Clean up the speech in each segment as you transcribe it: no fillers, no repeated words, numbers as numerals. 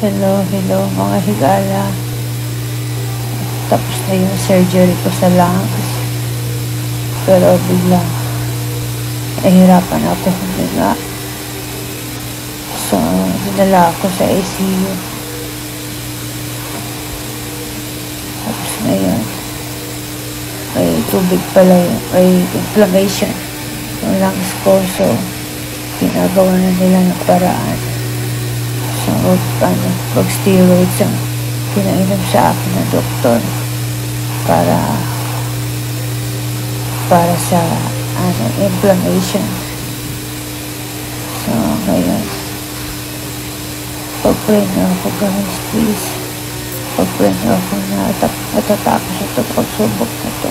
Hello mga higala. Tapos na yung surgery ko sa lungs. Pero biglang nahihirapan ako huminga. So, dinala ako sa ICU. Tapos ngayon, may tubig pala yun, may inflammation yung lungs ko. So, ginagawa na nila ng paraan. So, mag-steroids ang pinainom sa akin ng doktor para sa inflammation. So, ngayon, pag-pray na ako, guys, please. Pag-pray na ako na matatapos ito pagsubok na ito.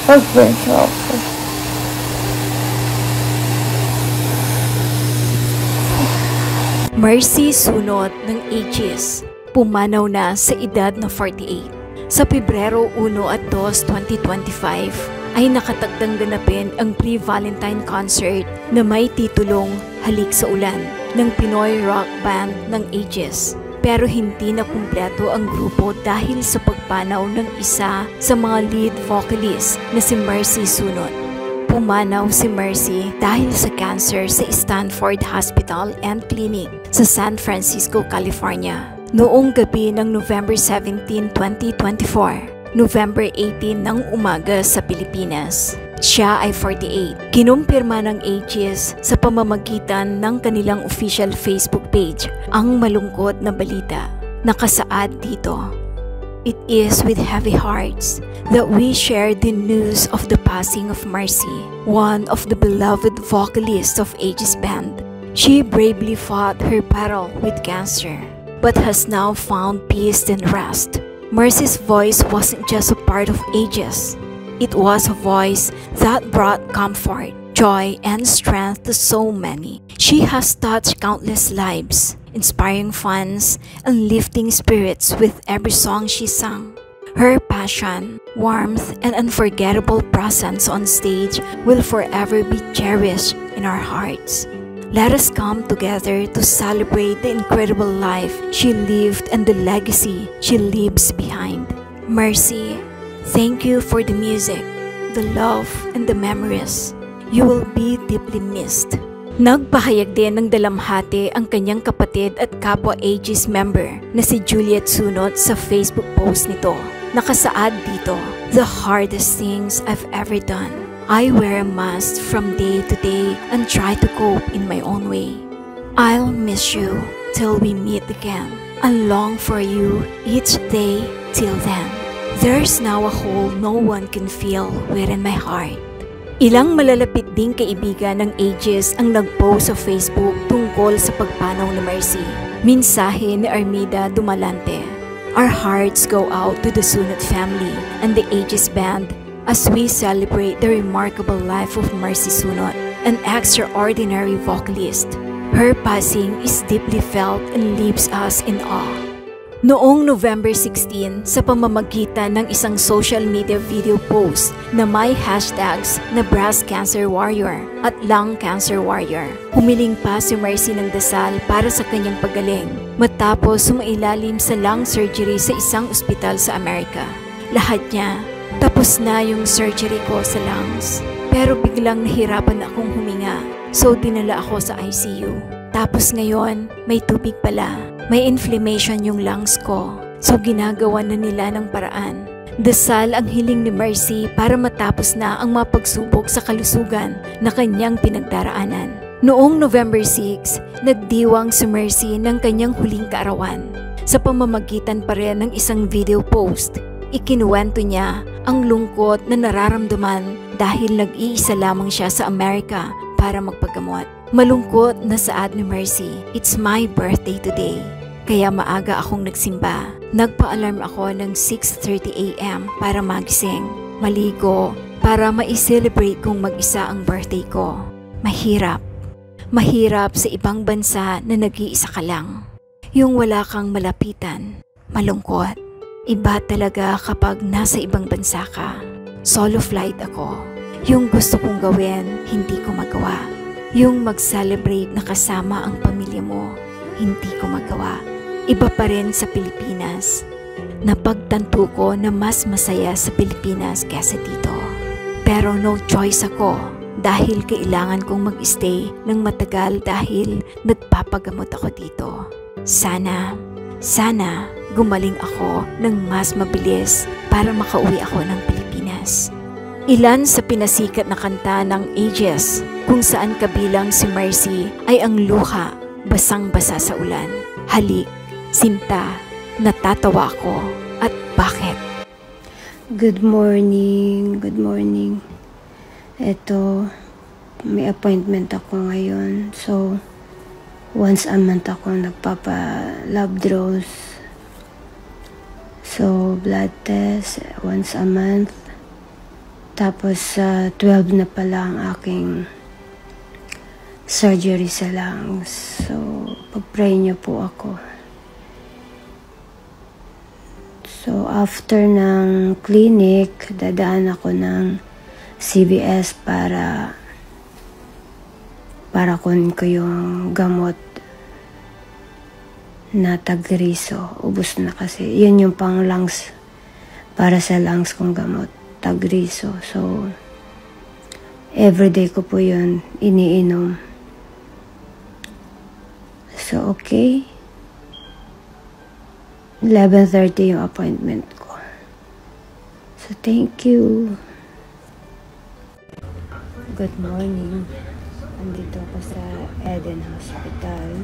Pag-pray na ako. Mercy Sunot ng Aegis, pumanaw na sa edad na 48. Sa Pebrero 1 at 2, 2025 ay nakatagdang ganapin ang pre-Valentine concert na may titulong Halik sa Ulan ng Pinoy rock band ng Aegis. Pero hindi na kumpleto ang grupo dahil sa pagpanaw ng isa sa mga lead vocalist na si Mercy Sunot. Pumanaw si Mercy dahil sa cancer sa Stanford Hospital and Clinic sa San Francisco, California. Noong gabi ng November 17, 2024, November 18 ng umaga sa Pilipinas. Siya ay 48. Kinumpirma ng Aegis sa pamamagitan ng kanilang official Facebook page ang malungkot na balita. Nakasaad dito, "It is with heavy hearts that we share the news of the passing of Mercy, one of the beloved vocalists of Aegis band. She bravely fought her battle with cancer, but has now found peace and rest. Mercy's voice wasn't just a part of Aegis. It was a voice that brought comfort, joy, and strength to so many. She has touched countless lives, inspiring fans and lifting spirits with every song she sang. Her passion, warmth, and unforgettable presence on stage will forever be cherished in our hearts. Let us come together to celebrate the incredible life she lived and the legacy she leaves behind. Mercy, thank you for the music, the love, and the memories. You will be deeply missed." Nagpahayag din ng dalamhati ang kanyang kapatid at kapwa Aegis member na si Juliet Sunot sa Facebook post nito. Nakasaad dito, "The hardest things I've ever done. I wear a mask from day to day and try to cope in my own way. I'll miss you till we meet again and long for you each day till then. There's now a hole no one can fill within my heart." Ilang malalapit ding kaibigan ng Aegis ang nagpost sa Facebook tungkol sa pagpanaw ni Mercy. Mensahe ni Armida Dumalante, "Our hearts go out to the Sunot family and the Aegis band as we celebrate the remarkable life of Mercy Sunot, an extraordinary vocalist. Her passing is deeply felt and leaves us in awe." Noong November 16, sa pamamagitan ng isang social media video post na may hashtags na Breast Cancer Warrior at Lung Cancer Warrior, humiling pa si Mercy ng dasal para sa kanyang pagaling matapos sumailalim sa lung surgery sa isang ospital sa Amerika. Lahat niya, "Tapos na yung surgery ko sa lungs, pero biglang nahirapan akong huminga, so dinala ako sa ICU. Tapos ngayon, may tubig pala. May inflammation yung lungs ko, so ginagawa na nila ng paraan." Dasal ang hiling ni Mercy para matapos na ang mga pagsubok sa kalusugan na kanyang pinagdaraanan. Noong November 6, nagdiwang si Mercy ng kanyang huling kaarawan. Sa pamamagitan pa rin ng isang video post, ikinuwento niya ang lungkot na nararamdaman dahil nag-iisa lamang siya sa Amerika para magpagamot. Malungkot na saad ni Mercy, "It's my birthday today. Kaya maaga akong nagsimba. Nagpa-alarm ako ng 6:30 AM para magising, maligo, para ma-celebrate kong mag-isa ang birthday ko. Mahirap. Mahirap sa ibang bansa na nag-iisa ka lang. Yung wala kang malapitan. Malungkot. Iba talaga kapag nasa ibang bansa ka. Solo flight ako. Yung gusto kong gawin, hindi ko magawa. Yung mag-celebrate na kasama ang pamilya mo, hindi ko magawa. Iba pa rin sa Pilipinas. Napagtanto ko na mas masaya sa Pilipinas kaysa dito. Pero no choice ako dahil kailangan kong mag-stay ng matagal dahil nagpapagamot ako dito. Sana gumaling ako ng mas mabilis para makauwi ako ng Pilipinas. Ilan sa pinasikat na kanta ng Aegis kung saan kabilang si Mercy ay ang luha, basang-basa sa ulan, halik, sinta, natatawa ako, at bakit? Good morning. Eto, may appointment ako ngayon. So, once a month ako nagpapa-lab draws. So, blood test once a month. Tapos, 12 na pala ang aking surgery sa lungs. So, pag-pray niyo po ako. So, after ng clinic, dadaan ako ng CVS para kunin ko yung gamot na Tagriso. Ubus na kasi. Yun yung pang lungs. Para sa lungs kong gamot. Tagriso. So, everyday ko po yun iniinom. So, okay. 11:30 yung appointment ko. So, thank you. Good morning. Andito ako sa Eden Hospital.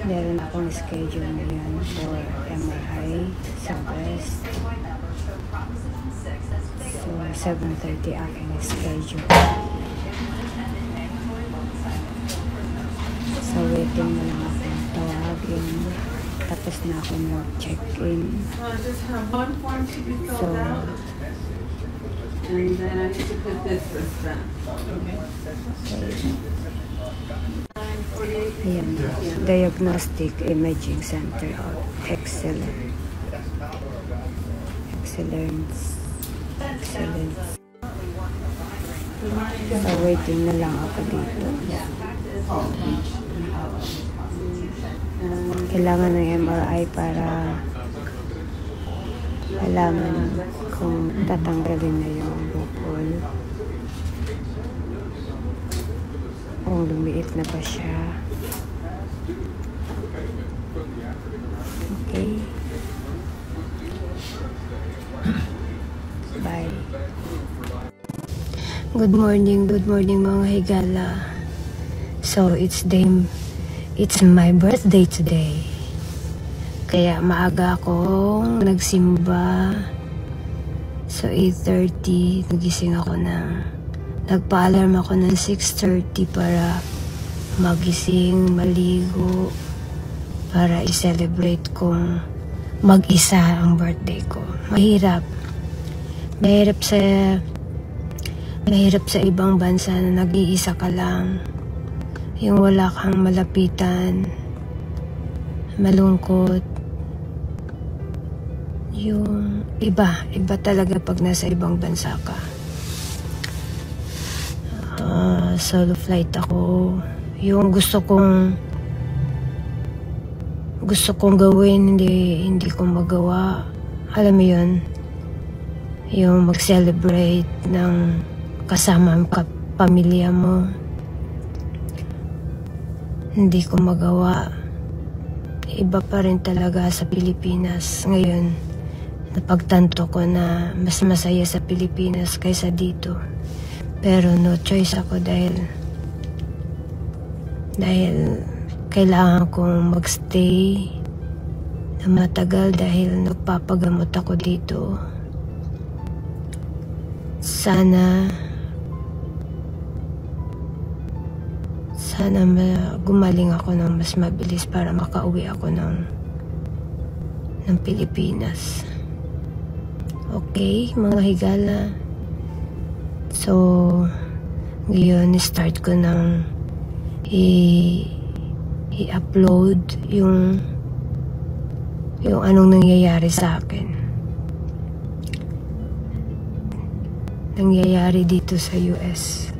Meron akong schedule ngayon for MRI sa breast. So, 7:30 aking schedule. So, waiting na lang akong tawagin. Tapos na ako mag-check-in. So, ayan, Diagnostic Imaging Center of Excellence. So, waiting na lang ako dito. Kailangan ng MRI para alaman kung tatanggalin na yung bukol, kung lumiit na ba siya. Okay. Bye. Good morning mga higala. So it's my birthday today. Kaya maaga akong nagsimba. So 8:30 nagising ako nagpa-alarm ako ng 6:30 para magising, maligo, para i-celebrate kong mag-isa ang birthday ko. Mahirap sa ibang bansa na nag-iisa ka lang. Yung wala kang malapitan, malungkot. Yung iba talaga pag nasa ibang bansa ka. Solo flight ako. Yung gusto kong gawin, hindi ko magawa. Alam mo yun, yung mag-celebrate ng kasama ang pamilya mo. Hindi ko magawa. Iba pa rin talaga sa Pilipinas. Ngayon, napagtanto ko na mas masaya sa Pilipinas kaysa dito. Pero no choice ako dahil kailangan kong magstay na matagal dahil nagpapagamot ako dito. Sana gumaling ako ng mas mabilis para makauwi ako ng Pilipinas. Okay, mga higala. So, ngayon, start ko ng i-upload yung anong nangyayari sa akin. Nangyayari dito sa US.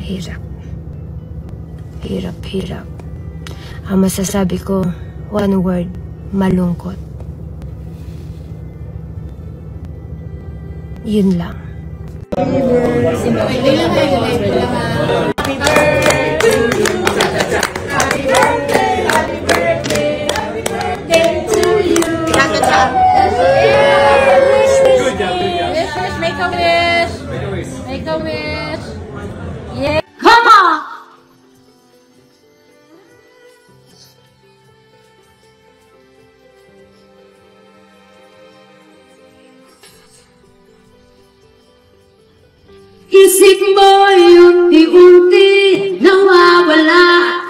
Hirap. Hirap. Ang masasabi ko, one word, malungkot. Yun lang. Make a wish. Yeah. Isip mo'y unti-unti nawawala,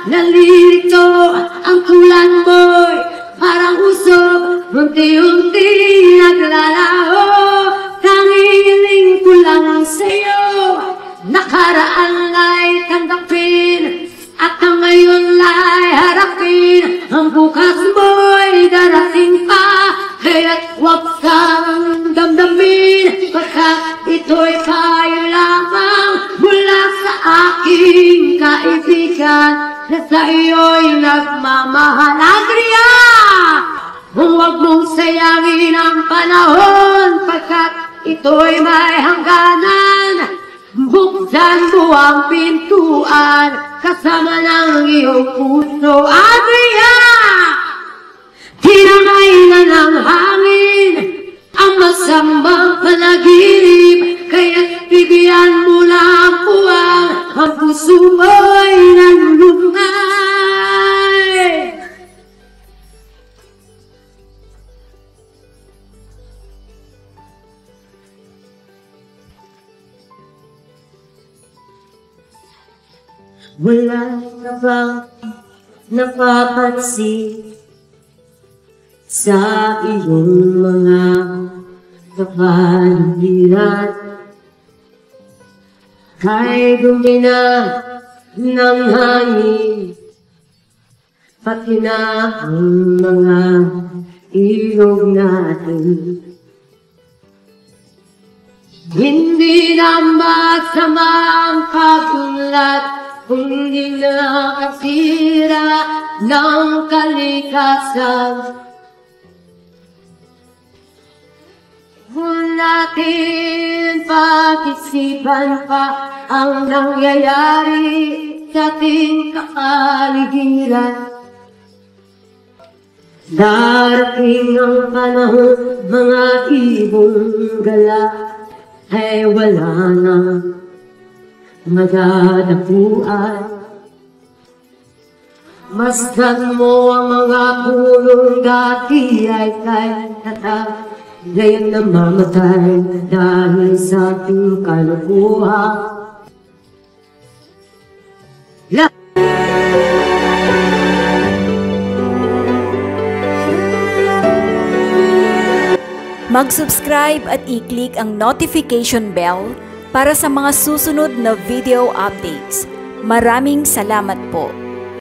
nalilito ang tulan mo'y parang usok, unti-unti naglalaho. Tangiling ko lang sa'yo, nakaraan ay tanggapin, at ang ngayon ay harapin. Ang bukas mo'y darating pa, kaya't huwag kang damdamin, pagkat ito'y tayo lamang mula sa aking kaibigan na sa iyo'y nagmamahal. Andrea! Huwag mong sayangin ang panahon, pagkat ito'y may hangganan. Buksan mo ang pintuan kasama ng iyong puso. Andrea! Tinangay na ng hangin ang masamang panaginip, kaya't bigyan mo lang buwang ang puso mo'y nalulungay. Wala na bang napapansin sa iyong mga kapaligiran? Kay dumi na ng hangin, pati na ang mga ilog natin. Hindi na masama ang pag-unlad, kundi nakasira ng kalikasan. Kung natin pag-isipan pa ang nangyayari sa ating kapaligiran, darating ang panahon, mga ibong gala ay wala na madadapuan. Masdan mo ang mga pulong dati ay kay tatag, ngayon namamatay dahil sa ating kalukuhan. Mag-subscribe at i-click ang notification bell para sa mga susunod na video updates. Maraming salamat po.